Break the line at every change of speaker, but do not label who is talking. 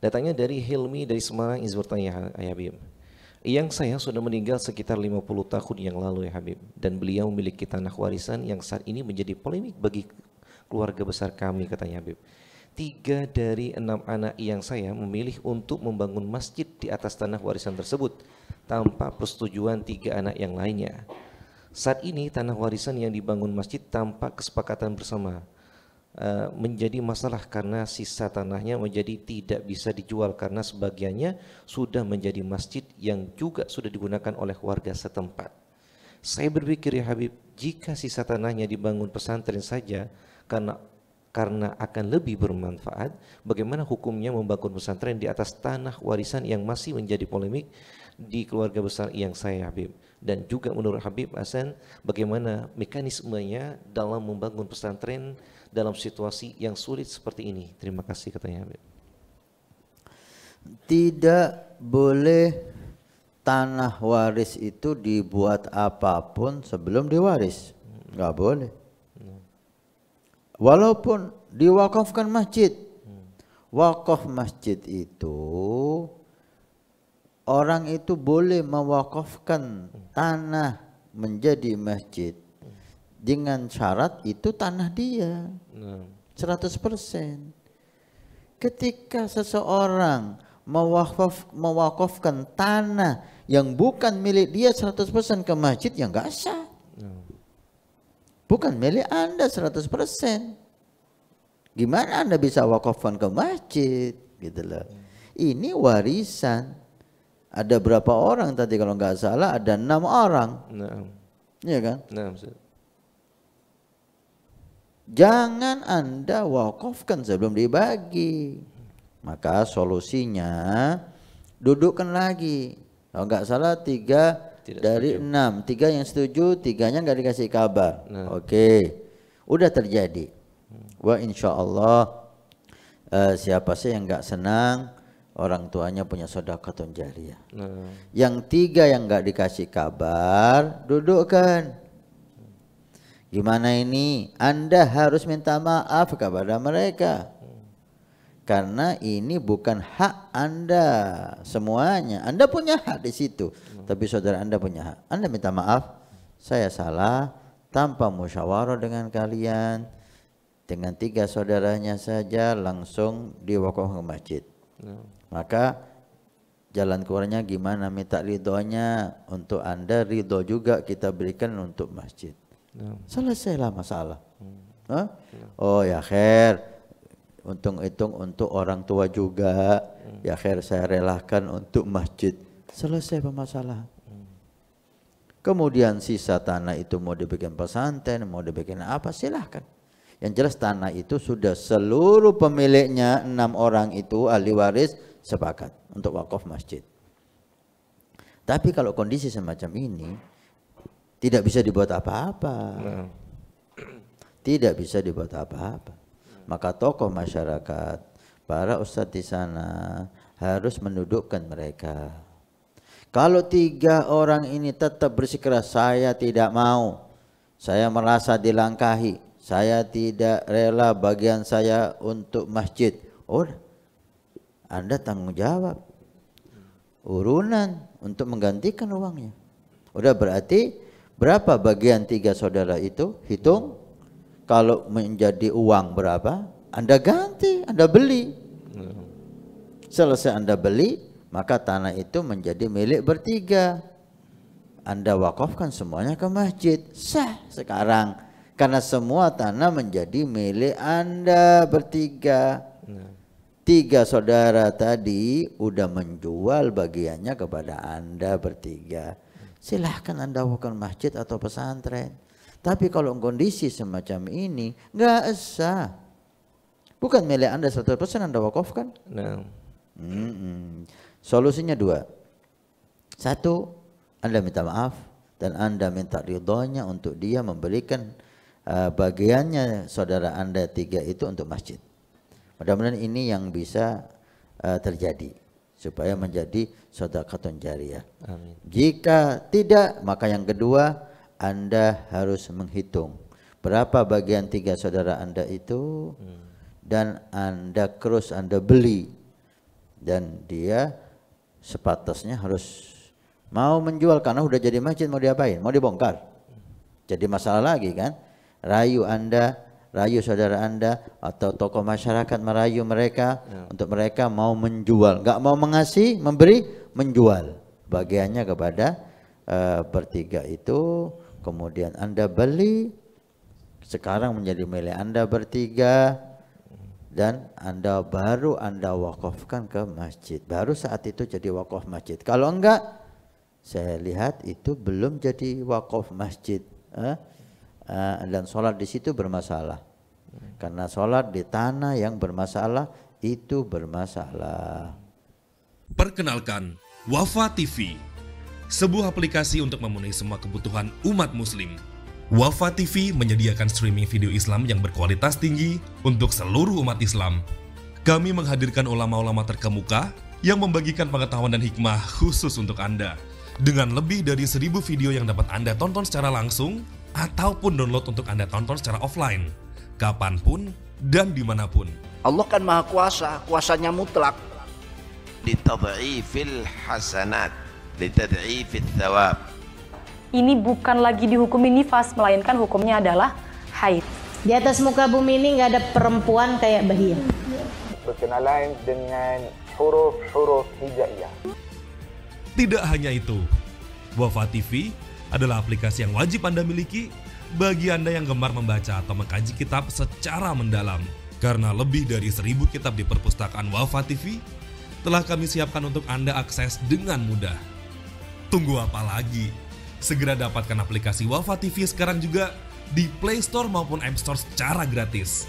Datangnya dari Hilmi dari Semarang, izin bertanya ya Habib. Yang saya sudah meninggal sekitar 50 tahun yang lalu ya Habib, dan beliau memiliki tanah warisan yang saat ini menjadi polemik bagi keluarga besar kami, katanya Habib. 3 dari 6 anak yang saya memilih untuk membangun masjid di atas tanah warisan tersebut tanpa persetujuan 3 anak yang lainnya. Saat ini tanah warisan yang dibangun masjid tanpa kesepakatan bersama menjadi masalah karena sisa tanahnya menjadi tidak bisa dijual karena sebagiannya sudah menjadi masjid yang juga sudah digunakan oleh warga setempat. Saya berpikir ya Habib, jika sisa tanahnya dibangun pesantren saja karena akan lebih bermanfaat, bagaimana hukumnya membangun pesantren di atas tanah warisan yang masih menjadi polemik di keluarga besar yang saya Habib? Dan juga menurut Habib Hasan, bagaimana mekanismenya dalam membangun pesantren dalam situasi yang sulit seperti ini? Terima kasih, katanya Habib.
Tidak boleh tanah waris itu dibuat apapun sebelum diwaris, nggak boleh. Walaupun diwakafkan masjid, wakaf masjid itu orang itu boleh mewakafkan tanah menjadi masjid dengan syarat itu tanah dia 100%. Ketika seseorang mewakafkan tanah yang bukan milik dia 100% ke masjid, ya enggak sah. Bukan milik Anda 100%. Gimana Anda bisa wakafkan ke masjid? Gitu loh. Ini warisan. Ada berapa orang tadi kalau nggak salah? Ada 6 orang. Iya kan? Jangan Anda wakafkan sebelum dibagi. Maka solusinya dudukkan lagi. Kalau nggak salah 3 dari 6, 3 yang setuju, 3-nya nggak dikasih kabar. Oke, udah terjadi. Wah, insya Allah siapa sih yang nggak senang orang tuanya punya sedekahun jariyah. Yang 3 yang nggak dikasih kabar, dudukkan. Gimana ini? Anda harus minta maaf kepada mereka. Karena ini bukan hak Anda semuanya. Anda punya hak di situ, tapi saudara Anda punya hak. Anda minta maaf, saya salah, tanpa musyawarah dengan kalian, dengan 3 saudaranya saja langsung diwakafkan ke masjid. Maka jalan keluarnya gimana? Minta ridhonya untuk Anda, ridho juga kita berikan untuk masjid. Selesailah masalah. Oh ya khair. Untung-untung untuk orang tua juga, ya khair saya relakan untuk masjid. Selesai permasalahan. Kemudian sisa tanah itu mau dibikin pesantren, mau dibikin apa, silahkan. Yang jelas tanah itu sudah seluruh pemiliknya 6 orang itu ahli waris sepakat untuk wakaf masjid. Tapi kalau kondisi semacam ini tidak bisa dibuat apa-apa. Tidak bisa dibuat apa-apa. Maka tokoh masyarakat, para ustadz di sana harus mendudukkan mereka. Kalau 3 orang ini tetap bersikeras, saya tidak mau, saya merasa dilangkahi, saya tidak rela bagian saya untuk masjid. Oh, Anda tanggung jawab urunan untuk menggantikan uangnya. Udah berarti berapa bagian 3 saudara itu? Hitung. Kalau menjadi uang berapa, Anda ganti, Anda beli. Selesai Anda beli, maka tanah itu menjadi milik bertiga. Anda wakafkan semuanya ke masjid. Sah sekarang. Karena semua tanah menjadi milik Anda bertiga. 3 saudara tadi udah menjual bagiannya kepada Anda bertiga. Silahkan Anda wakafkan masjid atau pesantren. Tapi kalau kondisi semacam ini nggak sah. Bukan milik Anda 100% Anda wakafkan. Solusinya 2. 1, Anda minta maaf dan Anda minta ridhonya untuk dia memberikan bagiannya saudara Anda 3 itu untuk masjid. Mudah-mudahan ini yang bisa terjadi supaya menjadi sedekahun jariyah. Amin. Jika tidak, maka yang kedua, Anda harus menghitung berapa bagian 3 saudara Anda itu dan Anda beli dan dia sepatasnya harus mau menjual karena udah jadi masjid, mau diapain? Mau dibongkar. Jadi masalah lagi kan? Rayu Anda, rayu saudara Anda atau tokoh masyarakat merayu mereka untuk mereka mau menjual, nggak mau mengasih, memberi, menjual bagiannya kepada bertiga itu. Kemudian Anda beli, sekarang menjadi milik Anda bertiga, dan Anda wakafkan ke masjid. Baru saat itu jadi wakaf masjid. Kalau enggak, saya lihat itu belum jadi wakaf masjid. Dan sholat di situ bermasalah. Karena sholat di tanah yang bermasalah itu bermasalah.
Perkenalkan, Wafa TV, sebuah aplikasi untuk memenuhi semua kebutuhan umat muslim. Wafa TV menyediakan streaming video Islam yang berkualitas tinggi untuk seluruh umat Islam. Kami menghadirkan ulama-ulama terkemuka yang membagikan pengetahuan dan hikmah khusus untuk Anda. Dengan lebih dari 1000 video yang dapat Anda tonton secara langsung ataupun download untuk Anda tonton secara offline, kapanpun dan dimanapun.
Allah kan maha kuasa, kuasanya mutlak.
Litad'ifil hasanat, litad'ifil thawab.
Ini bukan lagi dihukumi nifas, melainkan hukumnya adalah haid.
Di atas muka bumi ini nggak ada perempuan kayak Bahia.
Berkenalan dengan huruf-huruf hijaiyah.
Tidak hanya itu, Wafa TV adalah aplikasi yang wajib Anda miliki bagi Anda yang gemar membaca atau mengkaji kitab secara mendalam. Karena lebih dari 1000 kitab di perpustakaan Wafa TV telah kami siapkan untuk Anda akses dengan mudah. Tunggu apa lagi? Segera dapatkan aplikasi Wafa TV sekarang juga di Play Store maupun App Store secara gratis.